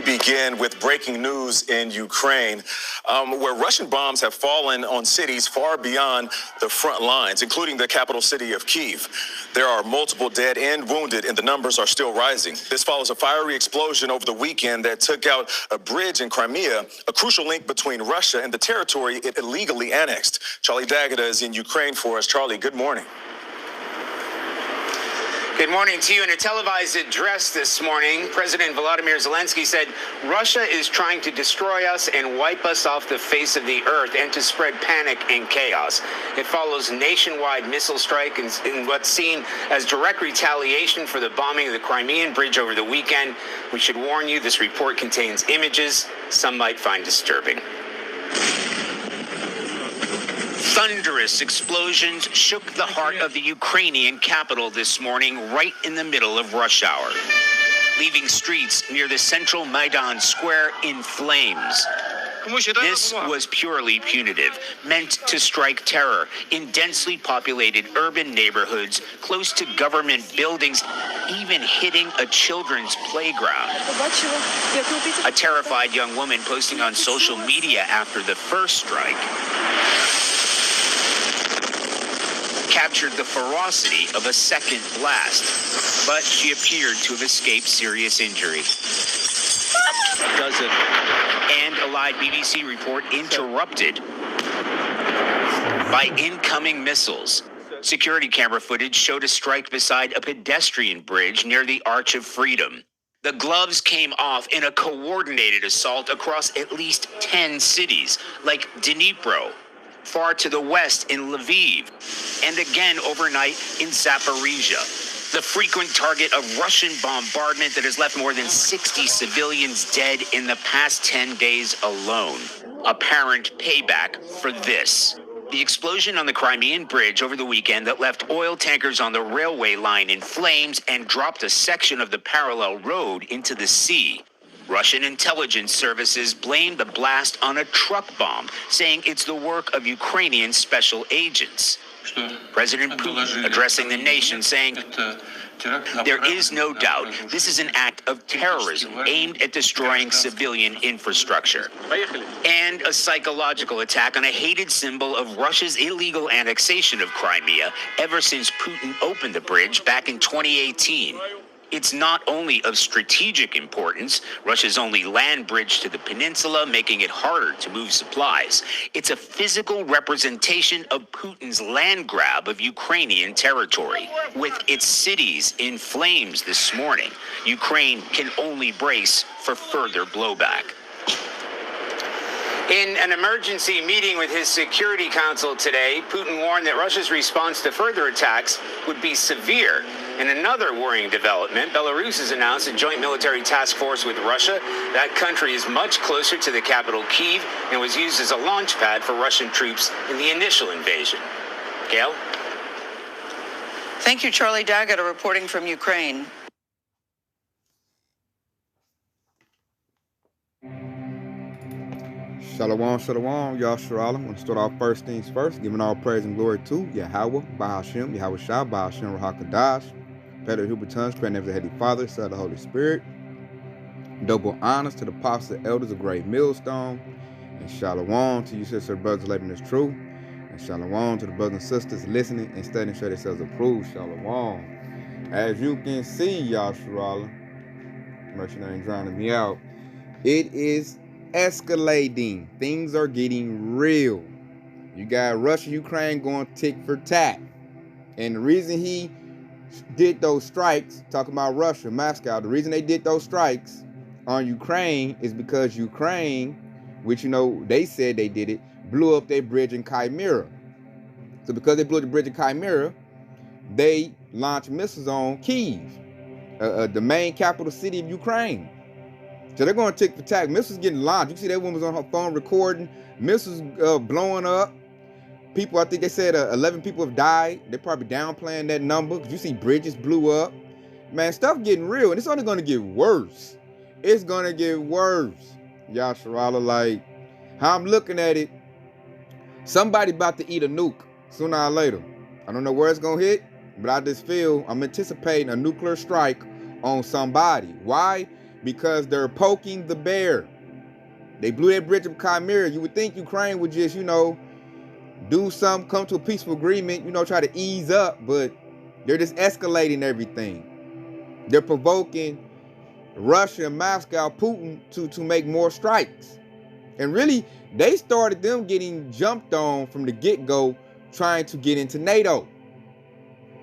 We begin with breaking news in Ukraine, where Russian bombs have fallen on cities far beyond the front lines, including the capital city of Kyiv. There are multiple dead and wounded, and the numbers are still rising. This follows a fiery explosion over the weekend that took out a bridge in Crimea, a crucial link between Russia and the territory it illegally annexed. Charlie D'Agata is in Ukraine for us. Charlie, good morning. Good morning to you. In a televised address this morning, President Volodymyr Zelensky said Russia is trying to destroy us and wipe us off the face of the earth and to spread panic and chaos. It follows nationwide missile strike in what's seen as direct retaliation for the bombing of the Crimean Bridge over the weekend. We should warn you, this report contains images some might find disturbing. Thunderous explosions shook the heart of the Ukrainian capital this morning, right in the middle of rush hour, leaving streets near the central Maidan Square in flames. This was purely punitive, meant to strike terror in densely populated urban neighborhoods close to government buildings, even hitting a children's playground. A terrified young woman posting on social media after the first strike captured the ferocity of a second blast, but she appeared to have escaped serious injury. And a live BBC report interrupted by incoming missiles. Security camera footage showed a strike beside a pedestrian bridge near the Arch of Freedom. The gloves came off in a coordinated assault across at least 10 cities, like Dnipro, far to the west in Lviv, and again overnight in Zaporizhia, the frequent target of Russian bombardment that has left more than 60 civilians dead in the past 10 days alone. Apparent payback for this. The explosion on the Crimean Bridge over the weekend that left oil tankers on the railway line in flames and dropped a section of the parallel road into the sea. Russian intelligence services blamed the blast on a truck bomb, saying it's the work of Ukrainian special agents. President Putin addressing the nation saying, "There is no doubt this is an act of terrorism aimed at destroying civilian infrastructure and a psychological attack on a hated symbol of Russia's illegal annexation of Crimea ever since Putin opened the bridge back in 2018. It's not only of strategic importance, Russia's only land bridge to the peninsula, making it harder to move supplies. It's a physical representation of Putin's land grab of Ukrainian territory. With its cities in flames this morning, Ukraine can only brace for further blowback. In an emergency meeting with his Security Council today, Putin warned that Russia's response to further attacks would be severe. In another worrying development, Belarus has announced a joint military task force with Russia. That country is much closer to the capital, Kyiv, and was used as a launch pad for Russian troops in the initial invasion. Gail? Thank you, Charlie D'Agata, reporting from Ukraine. Shalom, shalom, Yasharallah. I'm going to start off first things first, giving all praise and glory to Yahweh, Bahashem, Yahweh Shah, Bahashem, Rahakadash, Peter Hubertons, Grand Name of the Heavenly Father, Son of the Holy Spirit. Double honors to the apostles and elders of Great Millstone, and shalom to you, sister brothers, living this truth, and shalom to the brothers and sisters listening and studying, show themselves approved. Shalom. As you can see, Yasharallah, mercenary ain't drowning me out, it is escalating. Things are getting real. You got Russia, Ukraine going tick for tat. And the reason he did those strikes, talking about Russia, Moscow, the reason they did those strikes on Ukraine is because Ukraine, which, you know, they said they did it, blew up their bridge in Crimea. So because they blew up the bridge in Crimea, they launched missiles on Kyiv, the main capital city of Ukraine. So they're going to tick for tack. Missiles getting launched. You see that woman was on her phone recording. Missiles blowing up. People, I think they said 11 people have died. They're probably downplaying that number because you see bridges blew up. Man, stuff getting real, and it's only going to get worse. It's going to get worse. Yasharallah, like, how I'm looking at it, somebody about to eat a nuke sooner or later. I don't know where it's going to hit, but I just feel I'm anticipating a nuclear strike on somebody. Why? because they're poking the bear. They blew that bridge of Chimera. You would think Ukraine would just, do something, come to a peaceful agreement, try to ease up, but they're just escalating everything. They're provoking Russia and Moscow, Putin, to make more strikes. And really, they started them getting jumped on from the get-go, trying to get into NATO.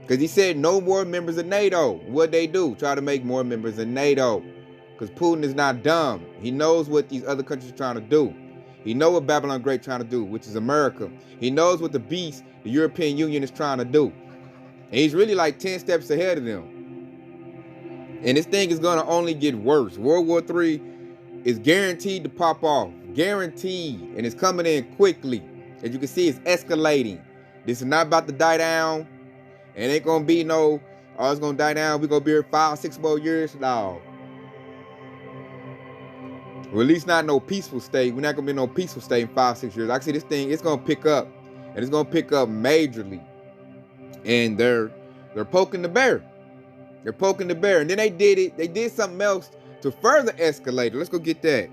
Because he said no more members of NATO. What'd they do? Try to make more members of NATO. Because Putin is not dumb. He knows what these other countries are trying to do. He knows what Babylon Great trying to do, which is America. He knows what the beast, the European Union, is trying to do. And he's really like 10 steps ahead of them. And this thing is going to only get worse. World War III is guaranteed to pop off. Guaranteed. And it's coming in quickly. As you can see, it's escalating. This is not about to die down. It ain't going to be no, oh, it's going to die down. We're going to be here 5-6 more years. No. Or at least not no peaceful state. We're not going to be in no peaceful state in 5-6 years. Like I see this thing, it's going to pick up. And it's going to pick up majorly. And they're poking the bear. They're poking the bear. And then they did something else to further escalate it. Let's go get that.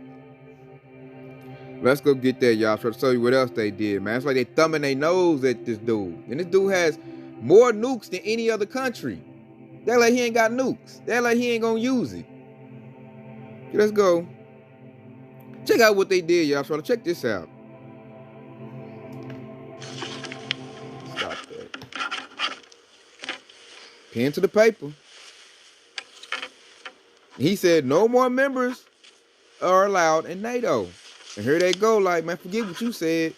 Let's go get that, y'all. Try to show you what else they did, man. It's like they thumbing their nose at this dude. And this dude has more nukes than any other country. They're like he ain't got nukes. They're like he ain't gonna use it. Okay, let's go. Check out what they did, y'all. So check this out. Stop that. Pen to the paper. He said no more members are allowed in NATO. And here they go, like, man, forget what you said.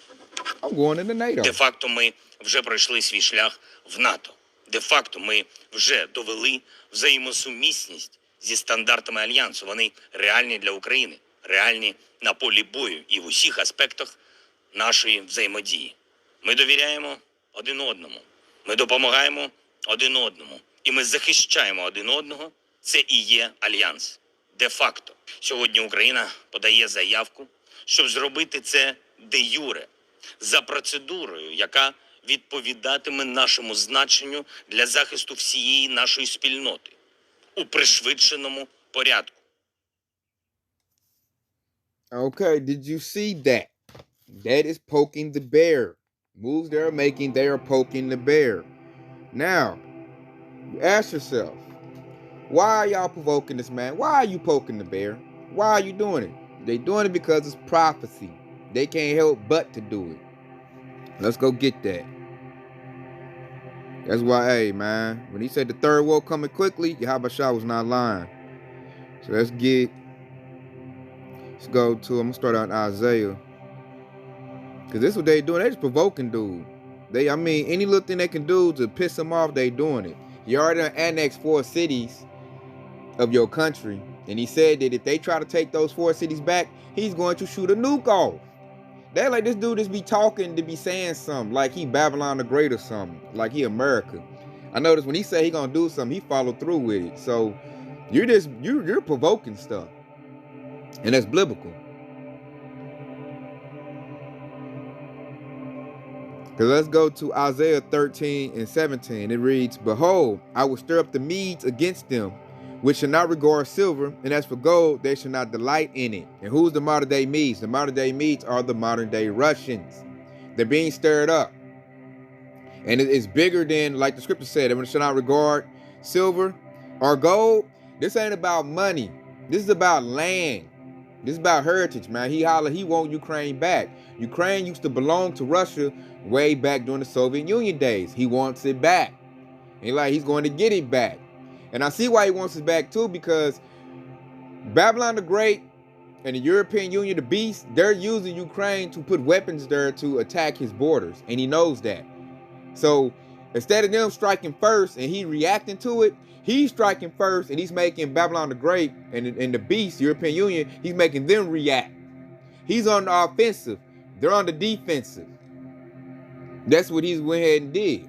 I'm going into NATO. Де-факто ми вже пройшли свій шлях в НАТО. Де-факто ми вже довели взаємосумісність зі стандартами Альянсу. Вони реальні для України, реальні на полі бою і в усіх аспектах нашої взаємодії. Ми довіряємо один одному, ми допомагаємо один одному, і ми захищаємо один одного. Це і є Альянс. Де-факто. Сьогодні Україна подає заявку, щоб зробити це де-юре, за процедурою, яка відповідатиме нашому значенню для захисту всієї нашої спільноти у пришвидшеному порядку. Okay, did you see that? That is poking the bear. Moves they're making, they are poking the bear. Now, you ask yourself, why are y'all provoking this man? Why are you poking the bear? Why are you doing it? They doing it because it's prophecy. They can't help but to do it. Let's go get that. That's why, hey, man, when he said the third war coming quickly, Yahushua was not lying. So let's go to, I'm going to start out in Isaiah. Because this is what they doing. They just provoking dude. Any little thing they can do to piss him off, they doing it. You already annexed 4 cities of your country. And he said that if they try to take those 4 cities back, he's going to shoot a nuke off. They're like, this dude just be talking to be saying something, like he Babylon the Great or something, like he America. I noticed when he said he gonna do something, he followed through with it. So you're provoking stuff. And that's biblical. Because let's go to Isaiah 13:17. It reads, behold, I will stir up the Medes against them, which shall not regard silver, and as for gold, they shall not delight in it. And who's the modern day Medes? The modern day Medes are the modern day Russians. They're being stirred up. And it's bigger than, like the scripture said, they shall not regard silver or gold. This ain't about money. This is about land. This is about heritage, man. He want Ukraine back. Ukraine used to belong to Russia way back during the Soviet Union days. He wants it back. And he's going to get it back. And I see why he wants it back too, because Babylon the Great and the European Union, the beast, they're using Ukraine to put weapons there to attack his borders. And he knows that. So instead of them striking first and he reacting to it, he's striking first and he's making Babylon the Great and the beast, the European Union, he's making them react. He's on the offensive. They're on the defensive. That's what he's went ahead and did.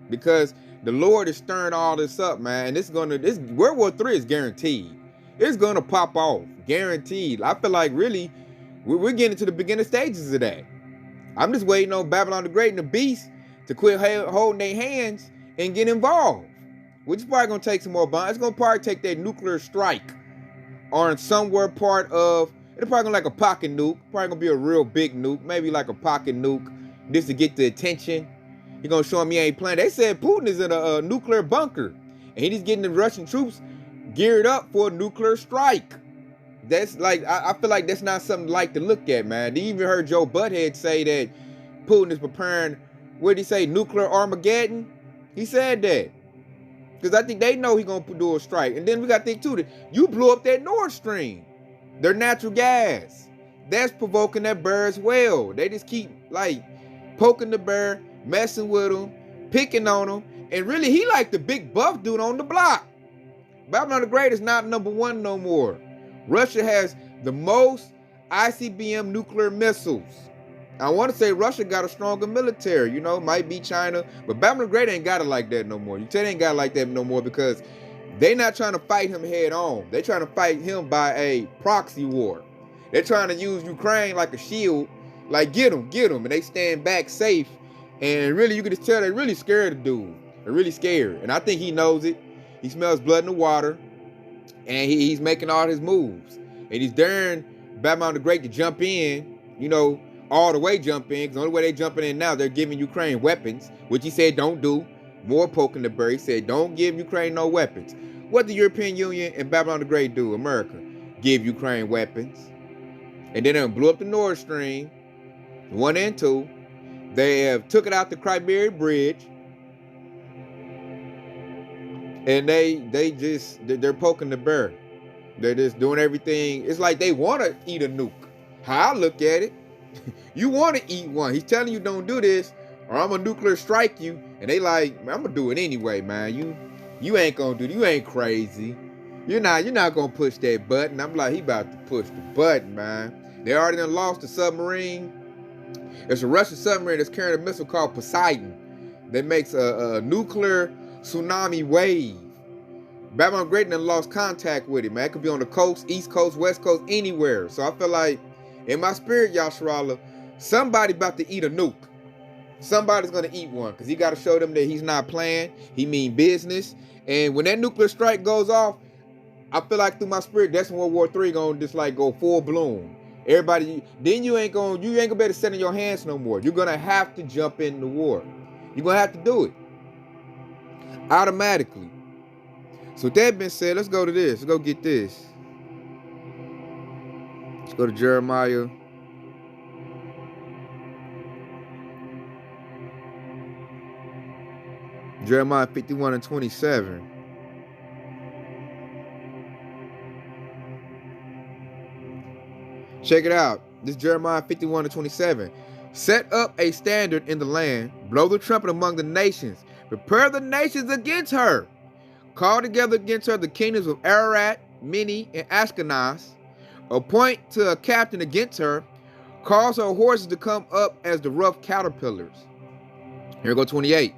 Because the Lord is stirring all this up, man. And this World War III is guaranteed. It's gonna pop off, guaranteed. I feel like really, we're getting to the beginning stages of that. I'm just waiting on Babylon the Great and the Beast to quit holding their hands and get involved. Which is probably gonna take some more bombs. It's gonna probably take that nuclear strike or in somewhere part of, it's probably gonna like a pocket nuke, probably gonna be a real big nuke, maybe like a pocket nuke, just to get the attention. He gonna show him he ain't playing. They said Putin is in a nuclear bunker, and he's getting the Russian troops geared up for a nuclear strike. That's like, I feel like that's not something to like to look at, man. They even heard Joe Butthead say that Putin is preparing, what did he say, nuclear Armageddon? He said that. Because I think they know he's going to do a strike. And then we got to think, too, that you blew up that Nord Stream, their natural gas. That's provoking that bear as well. They just keep, like, poking the bear, messing with him, picking on him. And really, he like the big buff dude on the block. Babylon the Great is not number one no more. Russia has the most ICBM nuclear missiles. I want to say Russia got a stronger military, you know, might be China, but Babylon the Great ain't got it like that no more. You tell they ain't got it like that no more because they not trying to fight him head on. They trying to fight him by a proxy war. They're trying to use Ukraine like a shield, like get him, and they stand back safe. And really, you can just tell they're really scared of the dude. They're really scared, and I think he knows it. He smells blood in the water. And he's making all his moves. And he's daring Babylon the Great to jump in, you know, all the way jump in. Because the only way they jumping in now, they're giving Ukraine weapons, which he said don't do. More poking the bear. He said don't give Ukraine no weapons. What the European Union and Babylon the Great do? America give Ukraine weapons. And then they blew up the Nord Stream, 1 and 2. They have took it out the Crimea Bridge. And they're poking the bear. They're just doing everything. It's like they want to eat a nuke. How I look at it, you want to eat one. He's telling you don't do this, or I'm gonna nuclear strike you. And they like, man, I'm gonna do it anyway, man. You ain't gonna do it. You ain't crazy. You're not gonna push that button. I'm like, he about to push the button, man. They already done lost the submarine. It's a Russian submarine that's carrying a missile called Poseidon that makes a nuclear tsunami wave. Babylon Great done lost contact with it, man. It could be on the coast, east coast, west coast, anywhere. So I feel like, in my spirit, Yasharallah, somebody about to eat a nuke. Somebody's gonna eat one, because he got to show them that he's not playing. He mean business. And when that nuclear strike goes off, I feel like through my spirit, that's when World War III gonna just like go full bloom. Everybody, then you ain't gonna be able to sit in your hands no more. You're gonna have to jump in the war. You're gonna have to do it. Automatically. So with that being said, let's go to this. Let's go get this. Let's go to Jeremiah. Jeremiah 51 and 27. Check it out. This is Jeremiah 51 and 27. Set up a standard in the land. Blow the trumpet among the nations. Prepare the nations against her. Call together against her the kingdoms of Ararat, Mini, and Ashkenaz. Appoint to a captain against her. Cause her horses to come up as the rough caterpillars. Here go 28.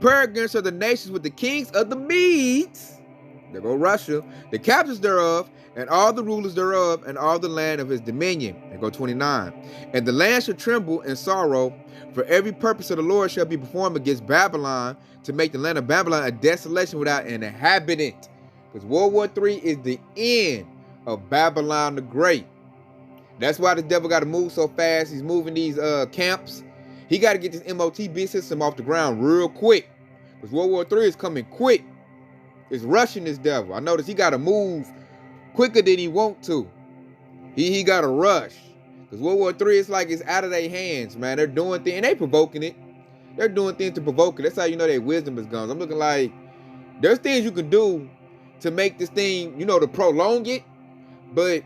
Prepare against her the nations with the kings of the Medes. There go Russia. The captains thereof, and all the rulers thereof, and all the land of his dominion. There go 29. And the land shall tremble in sorrow, for every purpose of the Lord shall be performed against Babylon, to make the land of Babylon a desolation without an inhabitant. Because World War III is the end of Babylon the Great. That's why the devil got to move so fast. He's moving these camps. He got to get this MOTB system off the ground real quick. Because World War III is coming quick. It's rushing this devil. I notice he got to move quicker than he want to. He got to rush. Because World War III is like it's out of their hands, man. They're doing things, and they provoking it. They're doing things to provoke it. That's how you know their wisdom is gone. I'm looking like there's things you can do to make this thing, you know, to prolong it. But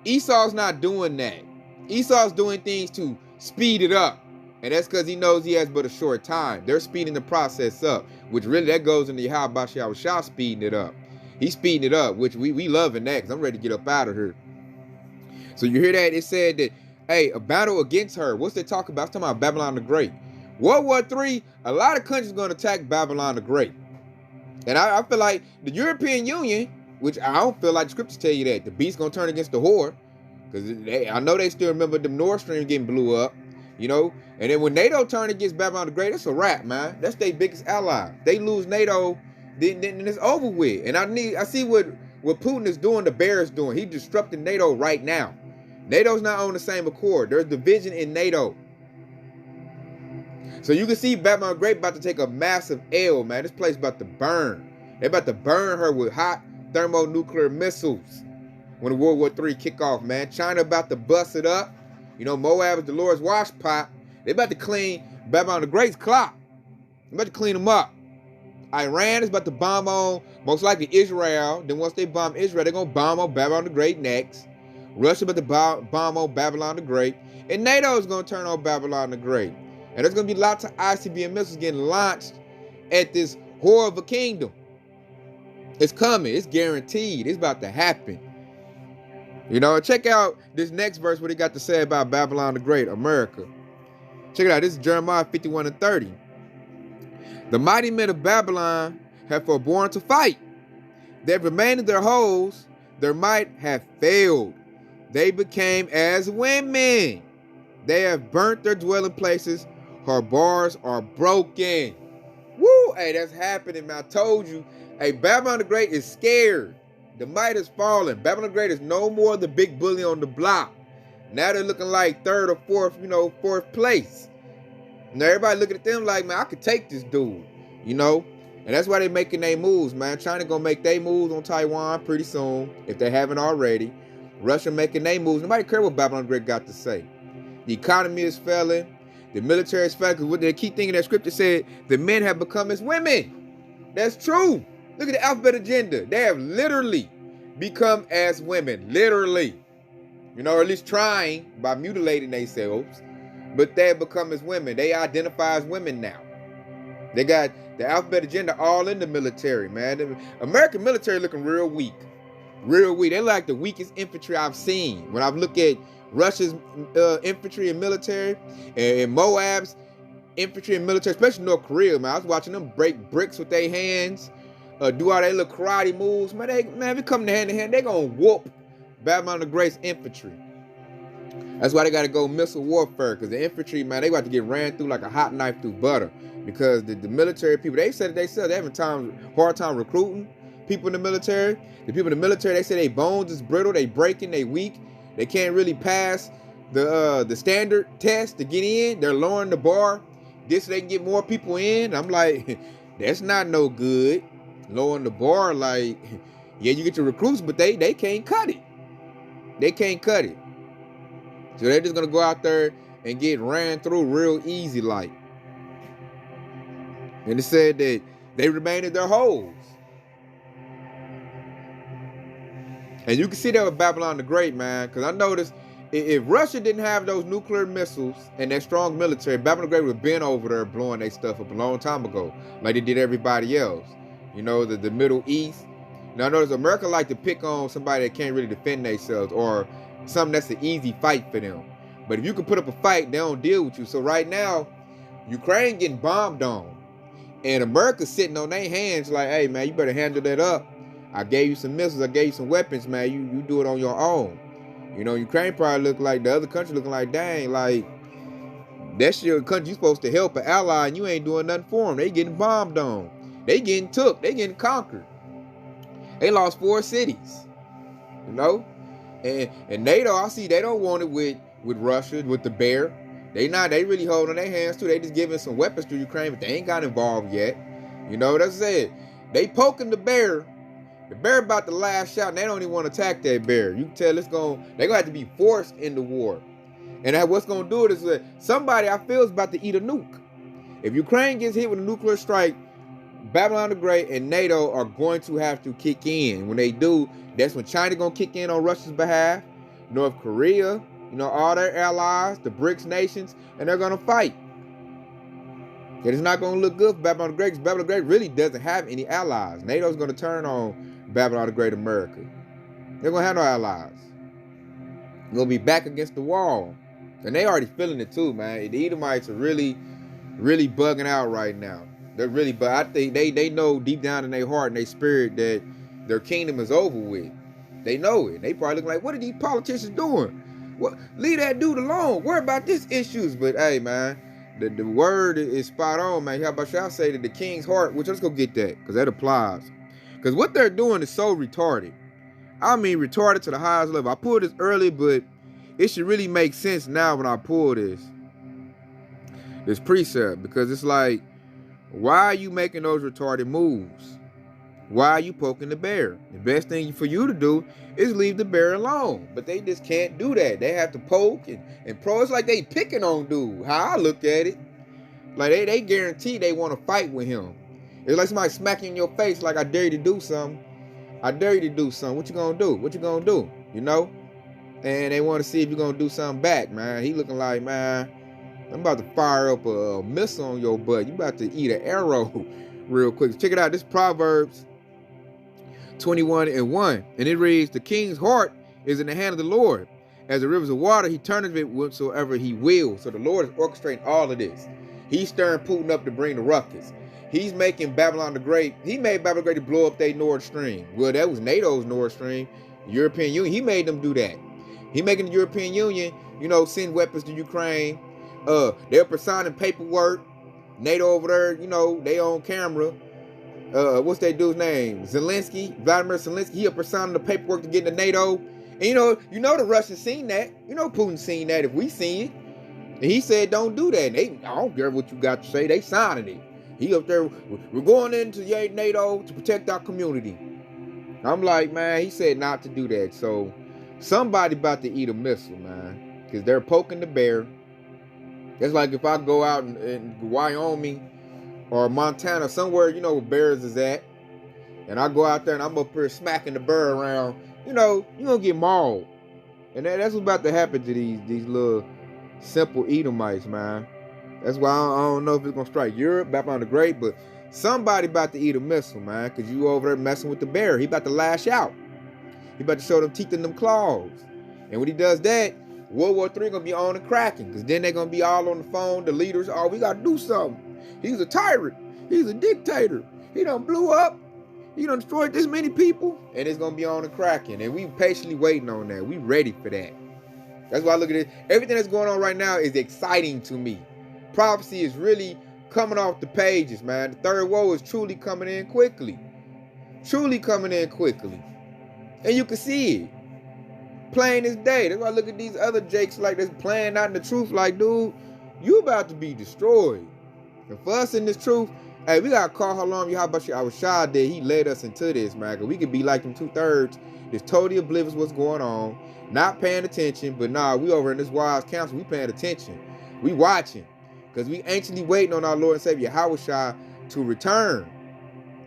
Esau's not doing that. Esau's doing things to speed it up. And that's because he knows he has but a short time. They're speeding the process up, which really that goes into how Bashar Shah speeding it up. He's speeding it up, which we loving that because I'm ready to get up out of here. So you hear that? It said that, hey, a battle against her. What's they talking about? It's talking about Babylon the Great. World War III, a lot of countries are going to attack Babylon the Great. And I feel like the European Union, which I don't feel like the scriptures tell you that. The beast's going to turn against the whore. Because I know they still remember the Nord Stream getting blew up. You know? And then when NATO turn against Babylon the Great, it's a wrap, man. That's their biggest ally. They lose NATO, then it's over with. And I see what what Putin is doing, the bear is doing. He's disrupting NATO right now. NATO's not on the same accord. There's division in NATO. So you can see Babylon the Great about to take a massive L, man. This place about to burn. They're about to burn her with hot thermonuclear missiles when World War III kick off, man. China about to bust it up. You know, Moab is the Lord's wash pot. They about to clean Babylon the Great's clock. They're about to clean them up. Iran is about to bomb on, most likely, Israel. Then once they bomb Israel, they're going to bomb on Babylon the Great next. Russia about to bomb on Babylon the Great. And NATO is going to turn on Babylon the Great. And there's going to be lots of ICBM missiles getting launched at this whore of a kingdom. It's coming. It's guaranteed. It's about to happen. You know, check out this next verse, what he got to say about Babylon the Great, America. Check it out. This is Jeremiah 51:30. The mighty men of Babylon have forborne to fight. They have remained in their holes. Their might have failed. They became as women. They have burnt their dwelling places. Her bars are broken. Woo! Hey, that's happening, man. I told you. Hey, Babylon the Great is scared. The might has fallen. Babylon the Great is no more the big bully on the block. Now they're looking like third or fourth, fourth place. Now everybody looking at them like, man, I could take this dude, And that's why they're making their moves, man. China gonna make their moves on Taiwan pretty soon, if they haven't already. Russia making their moves. Nobody care what Babylon the Great got to say. The economy is failing. The military is failing. Because what they keep thinking that scripture said, the men have become as women. That's true. Look at the alphabet agenda. They have literally become as women. Literally. Or at least trying by mutilating themselves. But they have become as women. They identify as women now. They got the alphabet agenda all in the military, man. The American military looking real weak. Real weak. They're like the weakest infantry I've seen. When I've looked at Russia's infantry and military and Moab's infantry and military, especially North Korea, man. I was watching them break bricks with their hands, do all their little karate moves. Man, if it come hand in hand, they gonna whoop Babylon the Great's infantry. That's why they got to go missile warfare, because the infantry, man, they about to get ran through like a hot knife through butter. Because the military people, they said it themselves, they having hard time recruiting people in the military. The people in the military, they say their bones is brittle, they breaking, they weak. They can't really pass the standard test to get in. They're lowering the bar just so they can get more people in. I'm like, that's not no good. Lowering the bar, like, yeah, you get your recruits, but they can't cut it. They can't cut it. So they're just going to go out there and get ran through real easy like. And it said that they remained in their holes. And you can see that with Babylon the Great, man. Because I noticed if Russia didn't have those nuclear missiles and that strong military, Babylon the Great would have been over there blowing their stuff up a long time ago. Like they did everybody else. The Middle East. Now I notice America like to pick on somebody that can't really defend themselves or something that's an easy fight for them. But if you can put up a fight, they don't deal with you. So right now, Ukraine getting bombed on. And America's sitting on their hands like, hey, man, you better handle that up. I gave you some missiles. I gave you some weapons, man. You do it on your own. Ukraine probably look like the other country looking like, dang, like, that's your country. You supposed to help an ally and you ain't doing nothing for them. They getting bombed on. They getting took. They getting conquered. They lost 4 cities. And NATO, I see they don't want it with Russia, with the bear. They really holding their hands too. They just giving some weapons to Ukraine, but they ain't got involved yet. That's it. They poking the bear. The bear about the last shot, and they don't even want to attack that bear. You can tell they're gonna have to be forced into war. And what's gonna do it is that somebody I feel is about to eat a nuke. If Ukraine gets hit with a nuclear strike, Babylon the Great and NATO are going to have to kick in. When they do, that's when China gonna kick in on Russia's behalf. North Korea, all their allies, the BRICS nations, and they're gonna fight. It's not gonna look good for Babylon the Great, because Babylon the Great really doesn't have any allies. NATO's gonna turn on Babylon the Great America. They're gonna have no allies. They're gonna be back against the wall. And they already feeling it too, man. The Edomites are really, really bugging out right now. They're really, but I think they know deep down in their heart and their spirit that their kingdom is over with. They know it. They probably looking like, what are these politicians doing? What? Leave that dude alone. Worry about these issues. But hey, man, the word is spot on, man. How about y'all say that the king's heart, which let's go get that, because that applies. Because what they're doing is so retarded. I mean retarded to the highest level. I pulled this early, but it should really make sense now when I pull this precept, because it's like, why are you making those retarded moves? Why are you poking the bear? The best thing for you to do is leave the bear alone. But they just can't do that. They have to poke and pro. It's like they picking on dude. How I look at it. Like they guarantee they want to fight with him. It's like somebody smacking in your face like, I dare you to do something. I dare you to do something. What you gonna do? What you gonna do? You know? And they want to see if you're gonna do something back, man. He looking like, man, I'm about to fire up a missile on your butt. You about to eat an arrow real quick. Check it out. This Proverbs 21:1, and it reads, the king's heart is in the hand of the Lord. As the rivers of water, he turneth it whatsoever he will. So the Lord is orchestrating all of this. He's stirring Putin up to bring the ruckus. He's making Babylon the Great. He made Babylon the Great to blow up their Nord Stream. Well, that was NATO's Nord Stream. The European Union, he made them do that. He making the European Union, you know, send weapons to Ukraine. They're signing paperwork. NATO over there, you know, they on camera. What's that dude's name? Zelensky, Vladimir Zelensky. He up signing the paperwork to get into NATO. And you know the Russians seen that. You know Putin seen that if we seen it. And he said, don't do that. And I don't care what you got to say. They signing it. He up there, we're going into NATO to protect our community. I'm like, man, he said not to do that. So somebody about to eat a missile, man. Because they're poking the bear. It's like if I go out in Wyoming or Montana, somewhere, you know, where bears is at, and I go out there and I'm up here smacking the bear around, you know, you're going to get mauled. And that's what's about to happen to these little simple Edomites, man. That's why I don't know if it's going to strike Europe, Babylon the Great, but somebody about to eat a missile, man, because you over there messing with the bear. He about to lash out. He about to show them teeth and them claws. And when he does that, World War III going to be on and cracking, because then they're going to be all on the phone, the leaders, oh, we got to do something. He's a tyrant. He's a dictator. He done blew up. He done destroyed this many people. And it's going to be on and cracking. And we patiently waiting on that. We ready for that. That's why I look at it. Everything that's going on right now is exciting to me. Prophecy is really coming off the pages, man. The third woe is truly coming in quickly. Truly coming in quickly. And you can see it. Plain as day. That's why I look at these other jakes like this playing out in the truth like, dude, you about to be destroyed. And for us in this truth, hey, we got to call Halam Yahawashi did. He led us into this, man. Cause we could be like them 2/3, just totally oblivious what's going on, not paying attention. But nah, we over in this wise council, we paying attention. We watching. Because we anxiously waiting on our Lord and Savior Yahawashi to return.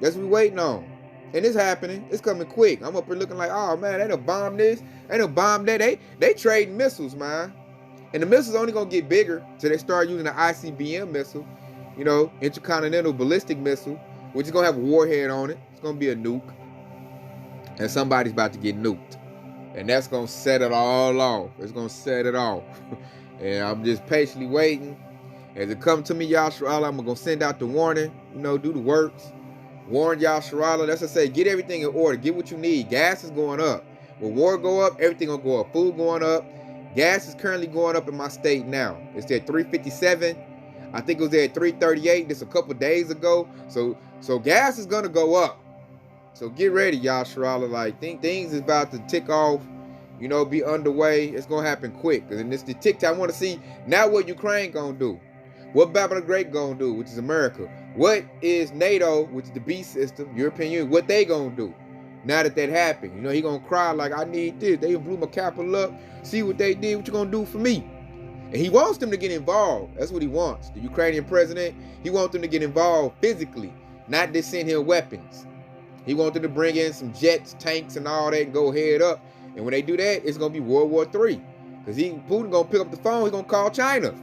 That's what we waiting on. And it's happening. It's coming quick. I'm up here looking like, oh man, they done bomb this, they done bomb that. They trading missiles, man. And the missiles only gonna get bigger till they start using the ICBM missile. You know, intercontinental ballistic missile, which is gonna have a warhead on it. It's gonna be a nuke. And somebody's about to get nuked. And that's gonna set it all off. It's gonna set it off. And I'm just patiently waiting. As it comes to me, Yasharallah, I'm gonna send out the warning, you know, do the works. Warn Yasharallah. That's what I say, get everything in order. Get what you need. Gas is going up. When war go up, everything gonna go up. Food going up. Gas is currently going up in my state now. It's at $3.57. I think it was at $3.38 just a couple days ago. So gas is gonna go up. So get ready, Yasharallah. Like things is about to tick off, you know, be underway. It's gonna happen quick. And it's the tick. I want to see now what Ukraine gonna do. What Babylon the Great gonna do, which is America. What is NATO, which is the beast system, European Union, what they gonna do now that happened? You know, he gonna cry like, I need this. They blew my capital up. See what they did. What you gonna do for me? And he wants them to get involved. That's what he wants. The Ukrainian president, he wants them to get involved physically, not just send him weapons. He wants them to bring in some jets, tanks, and all that and go head up. And when they do that, it's gonna be World War III. Because Putin gonna pick up the phone, he's gonna call China.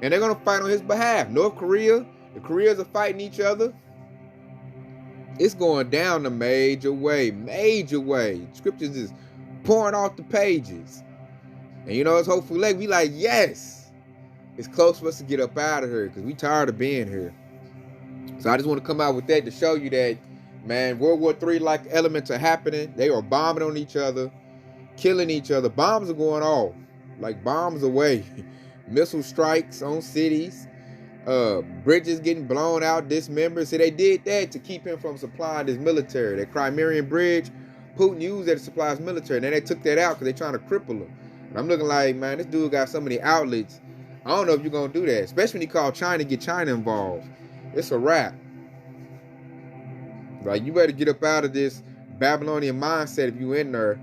And they're gonna fight on his behalf. North Korea, the Koreas are fighting each other. It's going down a major way, major way. Scriptures is pouring off the pages. And you know, it's hopefully like we like, yes, it's close for us to get up out of here because we tired of being here. So I just want to come out with that to show you that, man, World War III like elements are happening. They are bombing on each other, killing each other. Bombs are going off, like bombs away. Missile strikes on cities. Bridges getting blown out, dismembered. So they did that to keep him from supplying his military. That Crimean Bridge Putin used that to supply his military. And then they took that out because they're trying to cripple him. And I'm looking like, man, this dude got so many outlets. I don't know if you're going to do that. Especially when he called China, get China involved. It's a wrap. Like, you better get up out of this Babylonian mindset if you in there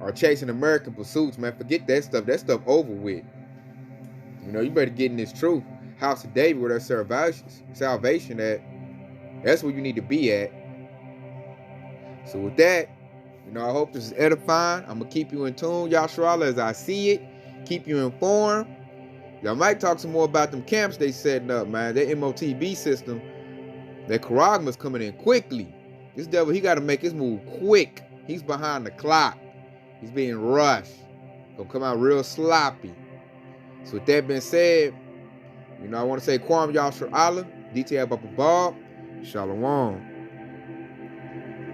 or chasing American pursuits, man. Forget that stuff. That stuff over with. You know, you better get in this truth. House of David, where there's salvation at. That's where you need to be at. So with that, you know, I hope this is edifying. I'm going to keep you in tune, Yasharala, as I see it. Keep you informed. Y'all might talk some more about them camps they setting up, man. That MOTB system. That Karagma's coming in quickly. This devil, he got to make his move quick. He's behind the clock. He's being rushed. Gonna come out real sloppy. So with that being said, you know, I want to say Kwam Yashar Allah, DT Abba Bob, Shalom.